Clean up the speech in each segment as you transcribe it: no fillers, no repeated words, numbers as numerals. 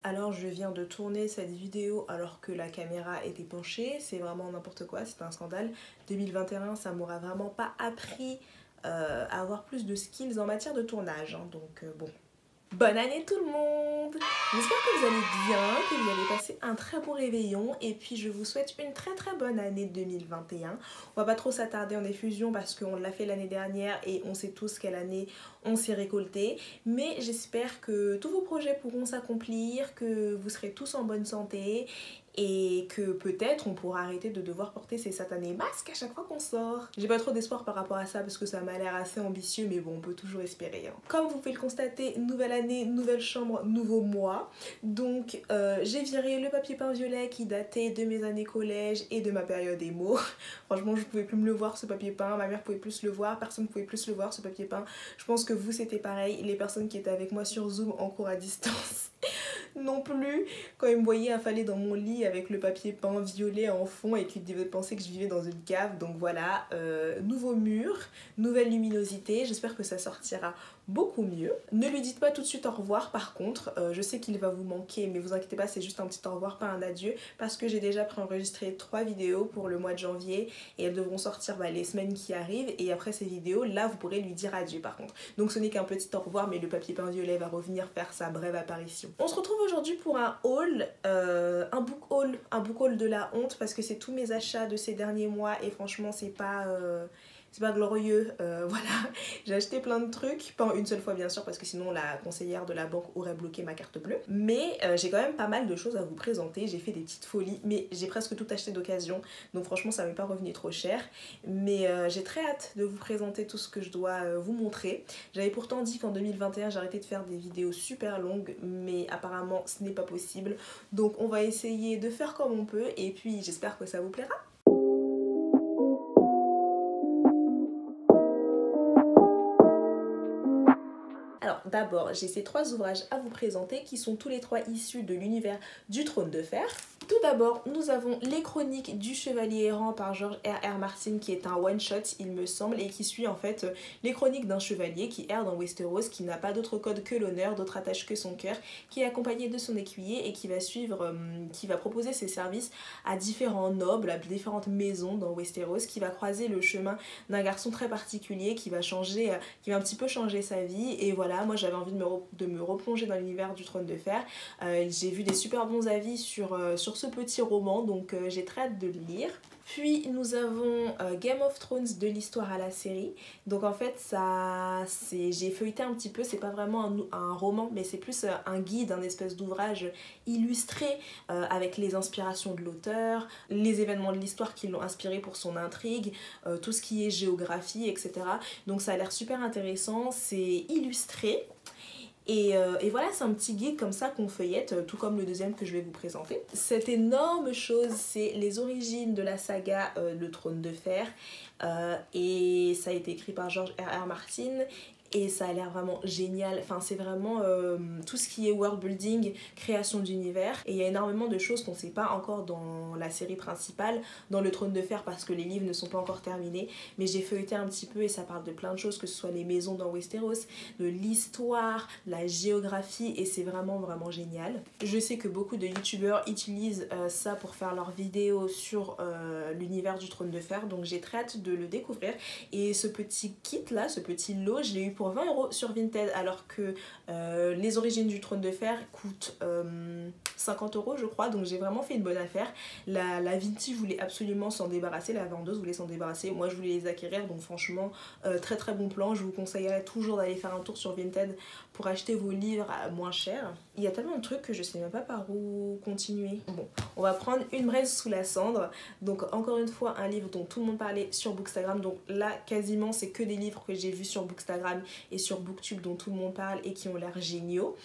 Alors je viens de tourner cette vidéo alors que la caméra était penchée, c'est vraiment n'importe quoi, c'est un scandale. 2021, ça m'aura vraiment pas appris à avoir plus de skills en matière de tournage, hein, donc bon. Bonne année tout le monde! J'espère que vous allez bien, que vous allez passer un très bon réveillon et puis je vous souhaite une très bonne année 2021. On va pas trop s'attarder en effusion parce qu'on l'a fait l'année dernière et on sait tous quelle année on s'est récolté. Mais j'espère que tous vos projets pourront s'accomplir, que vous serez tous en bonne santé et que peut-être on pourra arrêter de devoir porter ces satanés masques à chaque fois qu'on sort. J'ai pas trop d'espoir par rapport à ça parce que ça m'a l'air assez ambitieux, mais bon, on peut toujours espérer, hein. Comme vous pouvez le constater, nouvelle année, nouvelle chambre, nouveau mois. Donc j'ai viré le papier peint violet qui datait de mes années collège et de ma période émo. Franchement, je pouvais plus me le voir ce papier peint, ma mère pouvait plus le voir, personne pouvait plus le voir ce papier peint. Je pense que vous c'était pareil, les personnes qui étaient avec moi sur Zoom en cours à distance non plus, quand ils me voyaient affalée dans mon lit avec le papier peint violet en fond et qu'ils devaient penser que je vivais dans une cave. Donc voilà, nouveau mur, nouvelle luminosité, j'espère que ça sortira beaucoup mieux. Ne lui dites pas tout de suite au revoir par contre, je sais qu'il va vous manquer mais vous inquiétez pas, c'est juste un petit au revoir, pas un adieu, parce que j'ai déjà préenregistré 3 vidéos pour le mois de janvier et elles devront sortir les semaines qui arrivent, et après ces vidéos là vous pourrez lui dire adieu par contre. Donc ce n'est qu'un petit au revoir, mais le papier peint violet va revenir faire sa brève apparition. On se retrouve aujourd'hui pour un haul, un book haul de la honte, parce que c'est tous mes achats de ces derniers mois et franchement c'est pas glorieux, voilà. J'ai acheté plein de trucs, pas une seule fois bien sûr parce que sinon la conseillère de la banque aurait bloqué ma carte bleue, mais j'ai quand même pas mal de choses à vous présenter. J'ai fait des petites folies mais j'ai presque tout acheté d'occasion, donc franchement ça m'est pas revenu trop cher, mais j'ai très hâte de vous présenter tout ce que je dois vous montrer. J'avais pourtant dit qu'en 2021 j'arrêtais de faire des vidéos super longues, mais apparemment ce n'est pas possible, donc on va essayer de faire comme on peut et puis j'espère que ça vous plaira. Alors d'abord, j'ai ces 3 ouvrages à vous présenter qui sont tous les 3 issus de l'univers du Trône de Fer. Tout d'abord, nous avons Les Chroniques du Chevalier Errant par George R.R. Martin, qui est un one-shot il me semble, et qui suit en fait les chroniques d'un chevalier qui erre dans Westeros, qui n'a pas d'autre code que l'honneur, d'autre attache que son cœur, qui est accompagné de son écuyer et qui va suivre, qui va proposer ses services à différents nobles, à différentes maisons dans Westeros, qui va croiser le chemin d'un garçon très particulier qui va changer, qui va un petit peu changer sa vie. Et voilà, moi j'avais envie de me replonger dans l'univers du Trône de Fer. J'ai vu des super bons avis sur ce petit roman, donc j'ai très hâte de le lire. Puis nous avons Game of Thrones de l'histoire à la série. Donc en fait j'ai feuilleté un petit peu, c'est pas vraiment un roman, mais c'est plus un guide, un espèce d'ouvrage illustré avec les inspirations de l'auteur, les événements de l'histoire qui l'ont inspiré pour son intrigue, tout ce qui est géographie, etc. Donc ça a l'air super intéressant, c'est illustré. Et voilà, c'est un petit guide comme ça qu'on feuillette, tout comme le deuxième que je vais vous présenter. Cette énorme chose, c'est les origines de la saga Le Trône de Fer. Et ça a été écrit par George R.R. Martin. Et ça a l'air vraiment génial, enfin c'est vraiment tout ce qui est world building, création d'univers, et il y a énormément de choses qu'on ne sait pas encore dans la série principale, dans le Trône de Fer, parce que les livres ne sont pas encore terminés, mais j'ai feuilleté un petit peu et ça parle de plein de choses, que ce soit les maisons dans Westeros, de l'histoire, la géographie, et c'est vraiment génial. Je sais que beaucoup de youtubeurs utilisent ça pour faire leurs vidéos sur l'univers du Trône de Fer, donc j'ai très hâte de le découvrir. Et ce petit kit là, ce petit lot, je l'ai eu pour 20 € sur Vinted, alors que les origines du Trône de Fer coûtent 50 € je crois, donc j'ai vraiment fait une bonne affaire. La Vinti voulait absolument s'en débarrasser, la vendeuse voulait s'en débarrasser, moi je voulais les acquérir, donc franchement très bon plan. Je vous conseillerais toujours d'aller faire un tour sur Vinted pour acheter vos livres à moins cher. Il y a tellement de trucs que je sais même pas par où continuer. Bon, on va prendre Une braise sous la cendre, donc encore une fois un livre dont tout le monde parlait sur Bookstagram, donc là quasiment c'est que des livres que j'ai vus sur Bookstagram et sur Booktube dont tout le monde parle et qui ont l'air géniaux.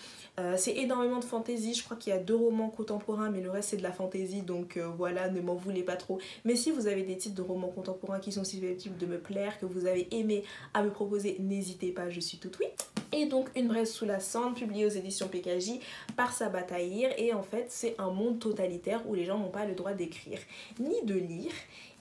C'est énormément de fantasy, je crois qu'il y a 2 romans contemporains mais le reste c'est de la fantasy, donc voilà, ne m'en voulez pas trop. Mais si vous avez des titres de romans contemporains qui sont susceptibles de me plaire, que vous avez aimé à me proposer, n'hésitez pas, je suis toute oui. Et donc Une braise sous la cendre, publié aux éditions PKJ par Sabaa Tahir, et en fait c'est un monde totalitaire où les gens n'ont pas le droit d'écrire ni de lire,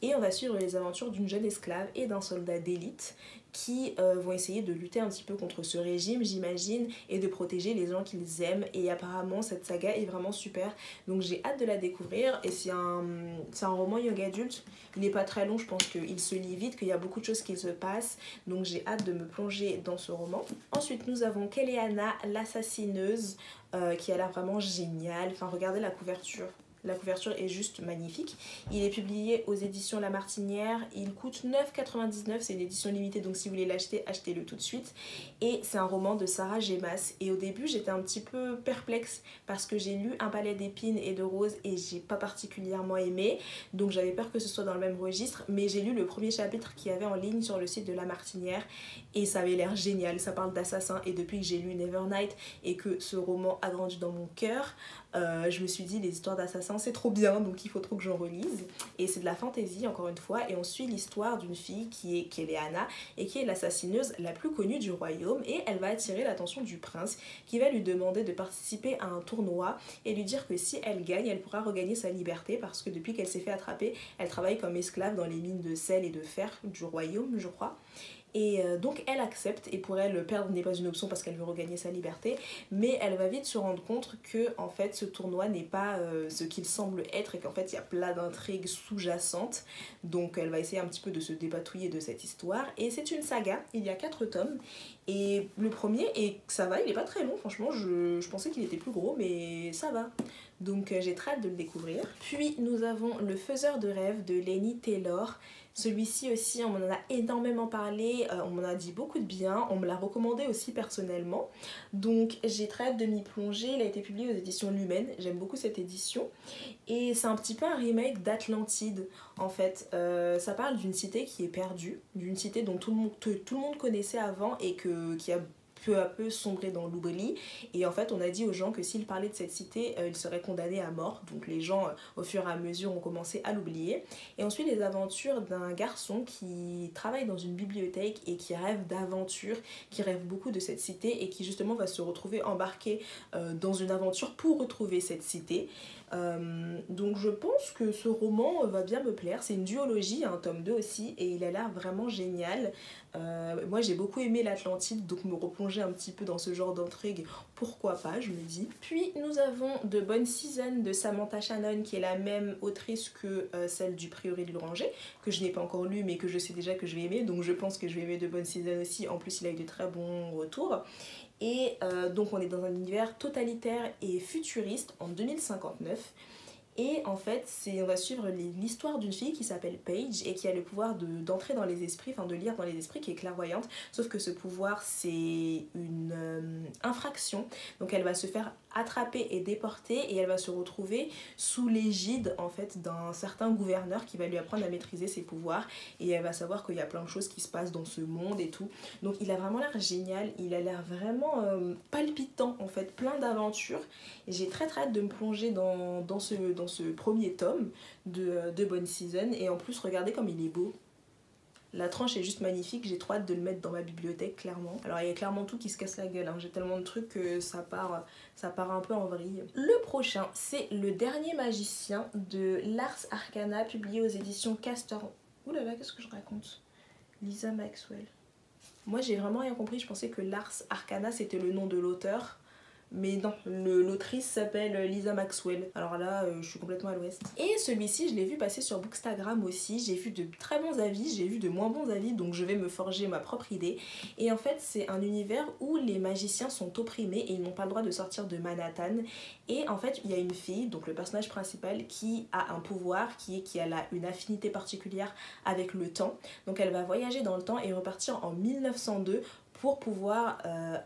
et on va suivre les aventures d'une jeune esclave et d'un soldat d'élite qui vont essayer de lutter un petit peu contre ce régime, j'imagine, et de protéger les gens qu'ils aiment. Et apparemment cette saga est vraiment super, donc j'ai hâte de la découvrir. Et c'est un roman young adulte, il n'est pas très long, je pense qu'il se lit vite, qu'il y a beaucoup de choses qui se passent, donc j'ai hâte de me plonger dans ce roman. Ensuite nous avons Keleana l'assassineuse, qui a l'air vraiment géniale. Enfin regardez la couverture. La couverture est juste magnifique. Il est publié aux éditions La Martinière. Il coûte 9,99 €. C'est une édition limitée, donc si vous voulez l'acheter, achetez-le tout de suite. Et c'est un roman de Sarah Gemas. Et au début, j'étais un petit peu perplexe parce que j'ai lu Un palais d'épines et de roses et j'ai pas particulièrement aimé. Donc j'avais peur que ce soit dans le même registre. Mais j'ai lu le premier chapitre qu'il y avait en ligne sur le site de La Martinière et ça avait l'air génial. Ça parle d'assassins et depuis que j'ai lu Nevernight et que ce roman a grandi dans mon cœur, je me suis dit les histoires d'assassins c'est trop bien, donc il faut trop que j'en relise. Et c'est de la fantaisie encore une fois, et on suit l'histoire d'une fille qui est Keleana et qui est l'assassineuse la plus connue du royaume, et elle va attirer l'attention du prince qui va lui demander de participer à un tournoi et lui dire que si elle gagne, elle pourra regagner sa liberté parce que depuis qu'elle s'est fait attraper, elle travaille comme esclave dans les mines de sel et de fer du royaume, je crois. Et donc elle accepte, et pour elle perdre n'est pas une option parce qu'elle veut regagner sa liberté, mais elle va vite se rendre compte que en fait ce tournoi n'est pas ce qu'il semble être et qu'en fait il y a plein d'intrigues sous-jacentes. Donc elle va essayer un petit peu de se dépatouiller de cette histoire, et c'est une saga, il y a 4 tomes et le premier, et ça va, il est pas très long franchement, je pensais qu'il était plus gros mais ça va. Donc j'ai très hâte de le découvrir. Puis nous avons Le Faiseur de rêves de Laini Taylor. Celui-ci aussi, on m'en a énormément parlé, on m'en a dit beaucoup de bien, on me l'a recommandé aussi personnellement. Donc j'ai très hâte de m'y plonger. Il a été publié aux éditions Lumen, j'aime beaucoup cette édition. Et c'est un petit peu un remake d'Atlantide en fait. Ça parle d'une cité qui est perdue, d'une cité dont tout le monde connaissait avant et qui a peu à peu sombré dans l'oubli, et en fait on a dit aux gens que s'ils parlaient de cette cité, ils seraient condamnés à mort. Donc les gens au fur et à mesure ont commencé à l'oublier, et ensuite les aventures d'un garçon qui travaille dans une bibliothèque et qui rêve d'aventure, qui rêve beaucoup de cette cité et qui justement va se retrouver embarqué dans une aventure pour retrouver cette cité. Donc je pense que ce roman va bien me plaire. C'est une duologie, un tome 2 aussi, et il a l'air vraiment génial. Moi j'ai beaucoup aimé l'Atlantide, donc me replonger un petit peu dans ce genre d'intrigue, pourquoi pas, je me dis. Puis nous avons The Bonne Season de Samantha Shannon, qui est la même autrice que celle du Prieuré de l'Oranger, que je n'ai pas encore lu mais que je sais déjà que je vais aimer, donc je pense que je vais aimer The Bonne Season aussi. En plus il a eu de très bons retours. Et donc on est dans un univers totalitaire et futuriste en 2059. Et en fait, on va suivre l'histoire d'une fille qui s'appelle Paige et qui a le pouvoir d'entrer dans les esprits, enfin de lire dans les esprits, qui est clairvoyante. Sauf que ce pouvoir, c'est une infraction. Donc elle va se faire attraper et déporter, et elle va se retrouver sous l'égide en fait d'un certain gouverneur qui va lui apprendre à maîtriser ses pouvoirs, et elle va savoir qu'il y a plein de choses qui se passent dans ce monde et tout. Donc il a vraiment l'air génial, il a l'air vraiment palpitant en fait, plein d'aventures, et j'ai très hâte de me plonger dans ce premier tome de Bonne Season. Et en plus regardez comme il est beau. La tranche est juste magnifique, j'ai trop hâte de le mettre dans ma bibliothèque, clairement. Alors il y a clairement tout qui se casse la gueule, hein. J'ai tellement de trucs que ça part un peu en vrille. Le prochain, c'est Le Dernier Magicien de Lars Arcana, publié aux éditions Castor. Ouh là là, qu'est-ce que je raconte? Lisa Maxwell. Moi j'ai vraiment rien compris, je pensais que Lars Arcana c'était le nom de l'auteur. Mais non, l'autrice s'appelle Lisa Maxwell. Alors là, je suis complètement à l'ouest. Et celui-ci, je l'ai vu passer sur Bookstagram aussi. J'ai vu de très bons avis, j'ai vu de moins bons avis, donc je vais me forger ma propre idée. Et en fait, c'est un univers où les magiciens sont opprimés et ils n'ont pas le droit de sortir de Manhattan. Et en fait, il y a une fille, donc le personnage principal, qui a un pouvoir, qui a une affinité particulière avec le temps. Donc elle va voyager dans le temps et repartir en 1902 pour pouvoir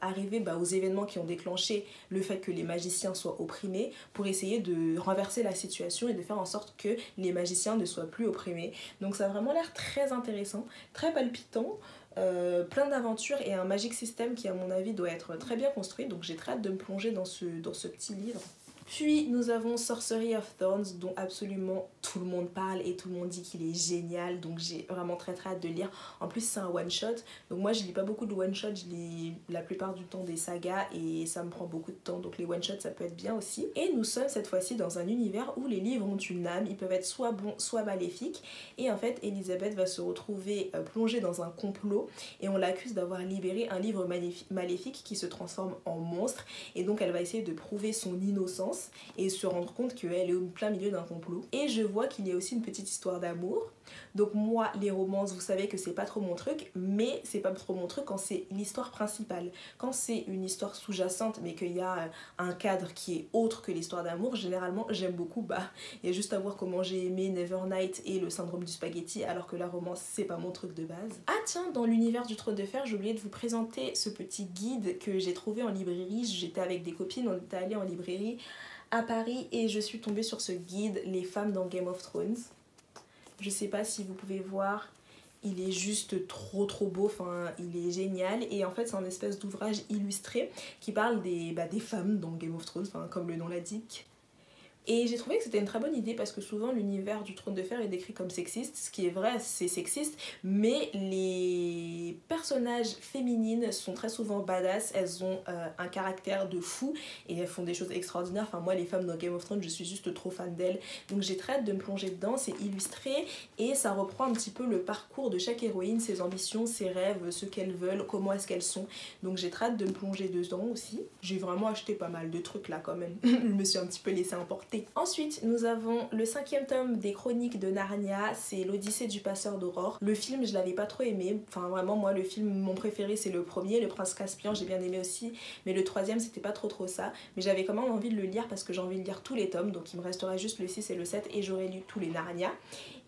arriver aux événements qui ont déclenché le fait que les magiciens soient opprimés, pour essayer de renverser la situation et de faire en sorte que les magiciens ne soient plus opprimés. Donc ça a vraiment l'air très intéressant, très palpitant, plein d'aventures et un magic system qui à mon avis doit être très bien construit, donc j'ai très hâte de me plonger dans ce petit livre. Puis nous avons Sorcery of Thorns, dont absolument tout le monde parle et tout le monde dit qu'il est génial, donc j'ai vraiment très hâte de lire. En plus c'est un one shot, donc moi je lis pas beaucoup de one shot, je lis la plupart du temps des sagas et ça me prend beaucoup de temps, donc les one shots ça peut être bien aussi. Et nous sommes cette fois-ci dans un univers où les livres ont une âme, ils peuvent être soit bons soit maléfiques, et en fait Elisabeth va se retrouver plongée dans un complot et on l'accuse d'avoir libéré un livre maléfique qui se transforme en monstre, et donc elle va essayer de prouver son innocence et se rendre compte qu'elle est au plein milieu d'un complot. Et je vois qu'il y a aussi une petite histoire d'amour. Donc moi les romances vous savez que c'est pas trop mon truc, mais c'est pas trop mon truc quand c'est l'histoire principale. Quand c'est une histoire sous-jacente mais qu'il y a un cadre qui est autre que l'histoire d'amour, généralement j'aime beaucoup. Il y a juste à voir comment j'ai aimé Nevernight et le syndrome du spaghetti, alors que la romance c'est pas mon truc de base. Ah tiens, dans l'univers du Trône de Fer, j'ai oublié de vous présenter ce petit guide que j'ai trouvé en librairie. J'étais avec des copines, on était allés en librairie à Paris et je suis tombée sur ce guide Les femmes dans Game of Thrones. Je sais pas si vous pouvez voir, il est juste trop beau, enfin il est génial, et en fait c'est un espèce d'ouvrage illustré qui parle des femmes dans Game of Thrones, enfin comme le nom l'indique. Et j'ai trouvé que c'était une très bonne idée parce que souvent l'univers du Trône de Fer est décrit comme sexiste, ce qui est vrai, c'est sexiste, mais les personnages féminines sont très souvent badass, elles ont un caractère de fou et elles font des choses extraordinaires. Enfin moi les femmes dans Game of Thrones je suis juste trop fan d'elles, donc j'ai très hâte de me plonger dedans. C'est illustré et ça reprend un petit peu le parcours de chaque héroïne, ses ambitions, ses rêves, ce qu'elles veulent, comment est-ce qu'elles sont, donc j'ai très hâte de me plonger dedans aussi. J'ai vraiment acheté pas mal de trucs là quand même, je me suis un petit peu laissée emporter. Ensuite, nous avons le 5e tome des Chroniques de Narnia, c'est l'Odyssée du Passeur d'Aurore. Le film, je l'avais pas trop aimé, enfin vraiment moi le film, mon préféré c'est le premier, Le Prince Caspian, j'ai bien aimé aussi, mais le 3e c'était pas trop ça. Mais j'avais quand même envie de le lire parce que j'ai envie de lire tous les tomes, donc il me restera juste le 6 et le 7 et j'aurais lu tous les Narnia.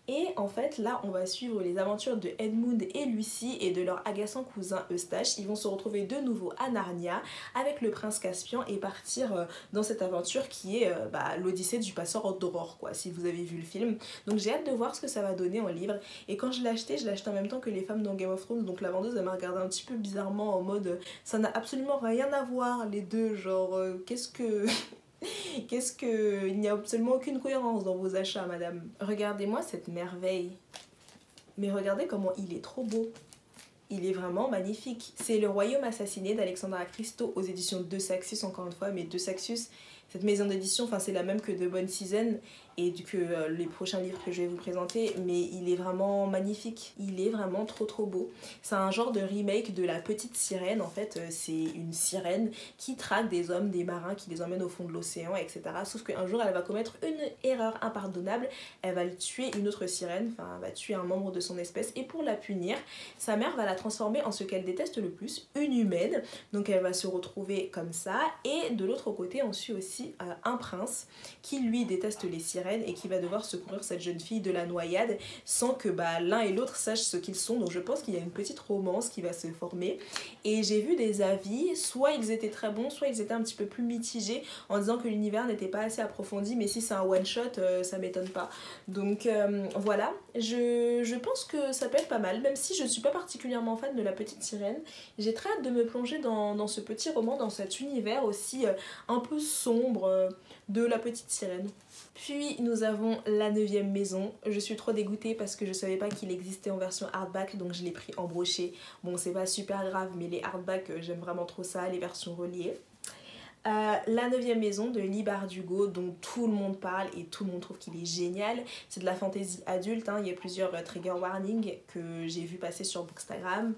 Et en fait là on va suivre les aventures de Edmund et Lucy et de leur agaçant cousin Eustache. Ils vont se retrouver de nouveau à Narnia avec le prince Caspian et partir dans cette aventure qui est l'Odyssée du Passeur d'Aurore quoi, si vous avez vu le film. Donc j'ai hâte de voir ce que ça va donner en livre. Et quand je l'ai acheté en même temps que les femmes dans Game of Thrones, donc la vendeuse elle m'a regardé un petit peu bizarrement en mode ça n'a absolument rien à voir les deux, genre qu'est-ce que... Il n'y a absolument aucune cohérence dans vos achats, madame. Regardez-moi cette merveille. Mais regardez comment il est trop beau. Il est vraiment magnifique. C'est Le Royaume assassiné d'Alexandra Christo aux éditions De Saxus, encore une fois, mais De Saxus, cette maison d'édition, enfin c'est la même que The Bonne Season et que les prochains livres que je vais vous présenter, mais il est vraiment magnifique. Il est vraiment trop beau. C'est un genre de remake de La Petite Sirène, en fait c'est une sirène qui traque des hommes, des marins, qui les emmène au fond de l'océan, etc. Sauf qu'un jour elle va commettre une erreur impardonnable, elle va tuer une autre sirène, enfin elle va tuer un membre de son espèce, et pour la punir, sa mère va la transformer en ce qu'elle déteste le plus, une humaine. Donc elle va se retrouver comme ça, et de l'autre côté on suit aussi un prince qui lui déteste les sirènes et qui va devoir secourir cette jeune fille de la noyade sans que l'un et l'autre sachent ce qu'ils sont. Donc je pense qu'il y a une petite romance qui va se former, et j'ai vu des avis, soit ils étaient très bons, soit ils étaient un petit peu plus mitigés en disant que l'univers n'était pas assez approfondi, mais si c'est un one shot ça m'étonne pas. Donc voilà, je pense que ça peut être pas mal, même si je ne suis pas particulièrement fan de La Petite Sirène. J'ai très hâte de me plonger dans ce petit roman, dans cet univers aussi un peu sombre de La Petite Sirène. Puis nous avons La 9e maison. Je suis trop dégoûtée parce que je savais pas qu'il existait en version hardback, donc je l'ai pris en brochet. Bon c'est pas super grave, mais les hardbacks j'aime vraiment trop ça, les versions reliées. La 9e maison de Leigh Bardugo, dont tout le monde parle et tout le monde trouve qu'il est génial. C'est de la fantasy adulte, hein. Il y a plusieurs trigger warnings que j'ai vu passer sur Bookstagram.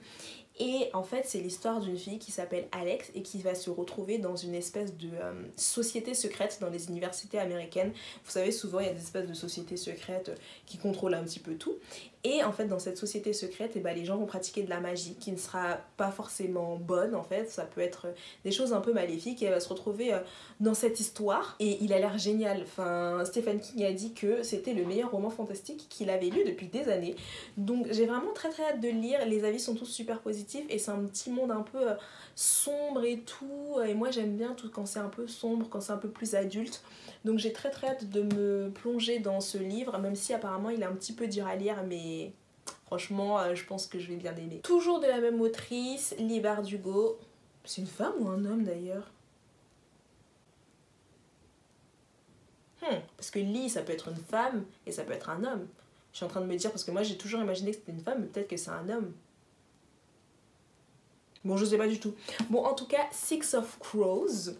Et en fait c'est l'histoire d'une fille qui s'appelle Alex et qui va se retrouver dans une espèce de société secrète dans les universités américaines. Vous savez souvent il y a des espèces de sociétés secrètes qui contrôlent un petit peu tout. Et en fait dans cette société secrète les gens vont pratiquer de la magie qui ne sera pas forcément bonne en fait. Ça peut être des choses un peu maléfiques, et elle va se retrouver dans cette histoire et il a l'air génial. Enfin Stephen King a dit que c'était le meilleur roman fantastique qu'il avait lu depuis des années. Donc j'ai vraiment très hâte de le lire. Les avis sont tous super positifs et c'est un petit monde un peu sombre et tout, et moi j'aime bien tout quand c'est un peu sombre, quand c'est un peu plus adulte. Donc j'ai très hâte de me plonger dans ce livre, même si apparemment il est un petit peu dur à lire, mais franchement je pense que je vais bien aimer. Toujours de la même autrice, Leigh Bardugo. C'est une femme ou un homme d'ailleurs? Parce que Lee, ça peut être une femme et ça peut être un homme. Je suis en train de me dire, parce que moi j'ai toujours imaginé que c'était une femme, mais peut-être que c'est un homme. Bon, je sais pas du tout. Bon, en tout cas, Six of Crows,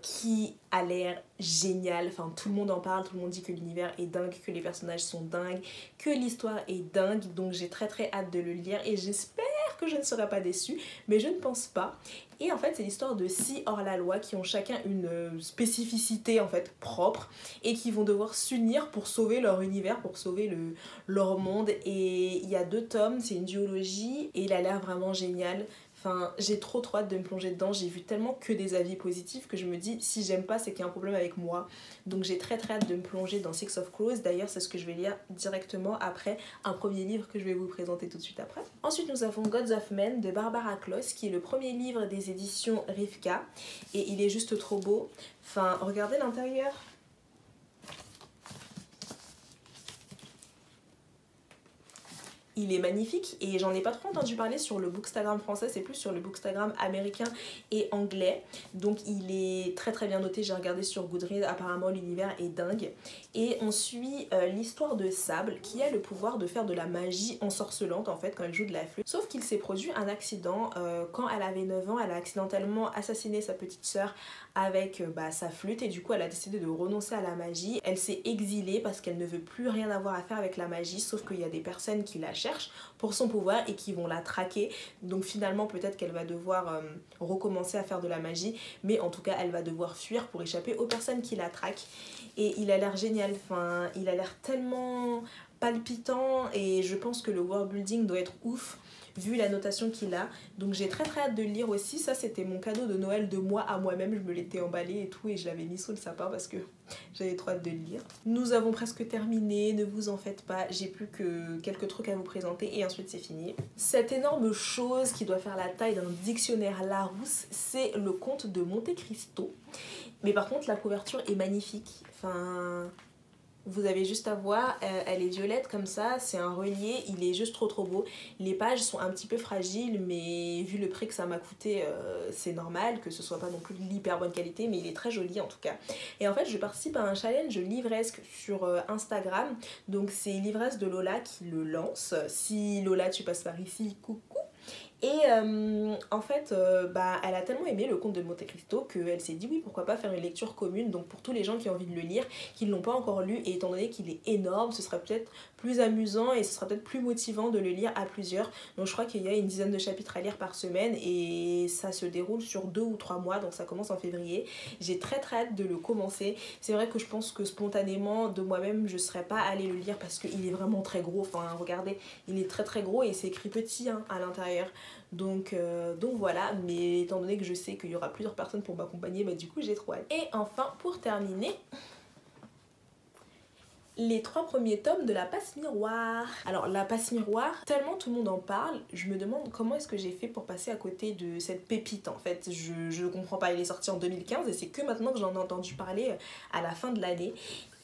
qui a l'air génial. Enfin, tout le monde en parle, tout le monde dit que l'univers est dingue, que les personnages sont dingues, que l'histoire est dingue. Donc j'ai très très hâte de le lire et j'espère que je ne serai pas déçue, mais je ne pense pas. Et en fait, c'est l'histoire de 6 hors-la-loi qui ont chacun une spécificité en fait propre et qui vont devoir s'unir pour sauver leur univers, pour sauver leur monde. Et il y a 2 tomes, c'est une duologie et il a l'air vraiment génial. Enfin, j'ai trop hâte de me plonger dedans. J'ai vu tellement que des avis positifs que je me dis, si j'aime pas, c'est qu'il y a un problème avec moi. Donc j'ai très hâte de me plonger dans Six of Crows. D'ailleurs, c'est ce que je vais lire directement après un premier livre que je vais vous présenter tout de suite après. Ensuite, nous avons Gods of Men de Barbara Kloss, qui est le premier livre des éditions Rivka. Et il est juste trop beau. Enfin, regardez l'intérieur. Il est magnifique et j'en ai pas trop entendu parler sur le Bookstagram français, c'est plus sur le Bookstagram américain et anglais. Donc il est très très bien noté, j'ai regardé sur Goodreads, apparemment l'univers est dingue. Et on suit l'histoire de Sable qui a le pouvoir de faire de la magie ensorcelante en fait quand elle joue de la flûte. Sauf qu'il s'est produit un accident quand elle avait 9 ans, elle a accidentellement assassiné sa petite sœur avec sa flûte et du coup elle a décidé de renoncer à la magie. Elle s'est exilée parce qu'elle ne veut plus rien avoir à faire avec la magie, sauf qu'il y a des personnes qui la cherchent pour son pouvoir et qui vont la traquer. Donc finalement peut-être qu'elle va devoir recommencer à faire de la magie, mais en tout cas elle va devoir fuir pour échapper aux personnes qui la traquent. Et il a l'air génial, enfin il a l'air tellement palpitant et je pense que le world building doit être ouf vu la notation qu'il a. Donc j'ai très hâte de le lire aussi. Ça c'était mon cadeau de Noël de moi à moi-même. Je me l'étais emballé et tout et je l'avais mis sous le sapin parce que j'avais trop hâte de le lire. Nous avons presque terminé, ne vous en faites pas. J'ai plus que quelques trucs à vous présenter et ensuite c'est fini. Cette énorme chose qui doit faire la taille d'un dictionnaire Larousse, c'est le conte de Monte Cristo. Mais par contre la couverture est magnifique. Enfin... Vous avez juste à voir, elle est violette comme ça, c'est un relié, il est juste trop beau. Les pages sont un petit peu fragiles, mais vu le prix que ça m'a coûté, c'est normal que ce soit pas non plus de l'hyper bonne qualité, mais il est très joli en tout cas. Et en fait, je participe à un challenge livresque sur Instagram, donc c'est Livresse de Lola qui le lance. Si Lola, tu passes par ici, coucou. Et en fait, elle a tellement aimé le conte de Monte Cristo qu'elle s'est dit oui, pourquoi pas faire une lecture commune. Donc pour tous les gens qui ont envie de le lire, qui ne l'ont pas encore lu, et étant donné qu'il est énorme, ce sera peut-être plus amusant et ce sera peut-être plus motivant de le lire à plusieurs. Donc je crois qu'il y a une dizaine de chapitres à lire par semaine et ça se déroule sur 2 ou 3 mois, donc ça commence en février. J'ai très hâte de le commencer. C'est vrai que je pense que spontanément de moi-même je serais pas allée le lire parce qu'il est vraiment très gros. Enfin regardez, il est très gros et c'est écrit petit à l'intérieur. Donc voilà, mais étant donné que je sais qu'il y aura plusieurs personnes pour m'accompagner, du coup j'ai trop hâte. Et enfin pour terminer, les 3 premiers tomes de La Passe Miroir. Alors La Passe Miroir, tellement tout le monde en parle, je me demande comment est-ce que j'ai fait pour passer à côté de cette pépite en fait. Je comprends pas, il est sorti en 2015 et c'est que maintenant que j'en ai entendu parler à la fin de l'année.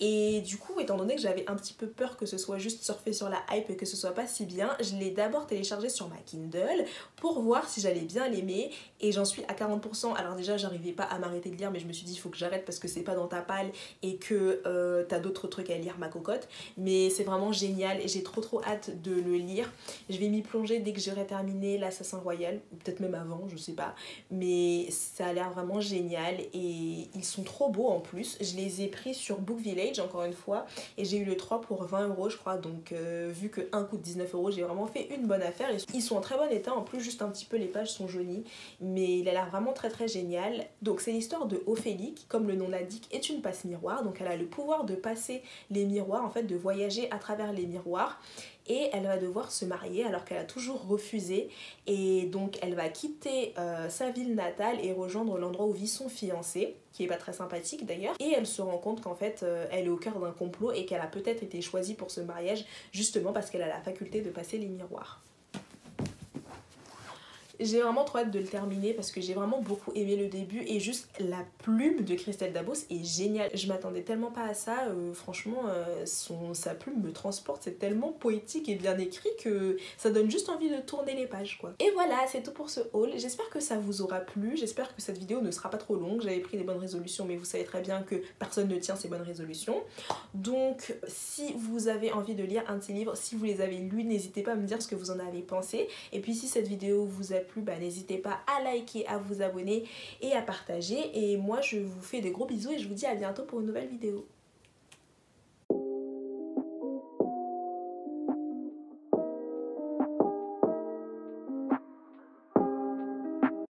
Et du coup, étant donné que j'avais un petit peu peur que ce soit juste surfer sur la hype et que ce soit pas si bien, je l'ai d'abord téléchargé sur ma Kindle pour voir si j'allais bien l'aimer et j'en suis à 40%. Alors déjà, j'arrivais pas à m'arrêter de lire mais je me suis dit il faut que j'arrête parce que c'est pas dans ta palle et que t'as d'autres trucs à lire, ma cocotte. Mais c'est vraiment génial et j'ai trop hâte de le lire. Je vais m'y plonger dès que j'aurai terminé l'Assassin Royal, ou peut-être même avant, je sais pas. Mais ça a l'air vraiment génial et ils sont trop beaux en plus. Je les ai pris sur Book Village encore une fois et j'ai eu le 3 pour 20 € je crois, donc vu que un coûte 19 €, j'ai vraiment fait une bonne affaire. Ils sont en très bon état en plus, juste un petit peu les pages sont jaunies, mais il a l'air vraiment très génial. Donc c'est l'histoire de Ophélie qui, comme le nom l'indique, est une passe miroir, donc elle a le pouvoir de passer les miroirs, en fait de voyager à travers les miroirs. Et elle va devoir se marier alors qu'elle a toujours refusé et donc elle va quitter sa ville natale et rejoindre l'endroit où vit son fiancé, qui est pas très sympathique d'ailleurs, et elle se rend compte qu'en fait elle est au cœur d'un complot et qu'elle a peut-être été choisie pour ce mariage justement parce qu'elle a la faculté de passer les miroirs. J'ai vraiment trop hâte de le terminer parce que j'ai vraiment beaucoup aimé le début et juste la plume de Christelle Dabos est géniale. Je m'attendais tellement pas à ça, franchement sa plume me transporte, c'est tellement poétique et bien écrit que ça donne juste envie de tourner les pages quoi. Et voilà, c'est tout pour ce haul, j'espère que ça vous aura plu, j'espère que cette vidéo ne sera pas trop longue, j'avais pris des bonnes résolutions mais vous savez très bien que personne ne tient ses bonnes résolutions. Donc si vous avez envie de lire un de ces livres, si vous les avez lus, n'hésitez pas à me dire ce que vous en avez pensé. Et puis si cette vidéo vous a plu, n'hésitez pas à liker, à vous abonner et à partager. Et moi je vous fais des gros bisous et je vous dis à bientôt pour une nouvelle vidéo.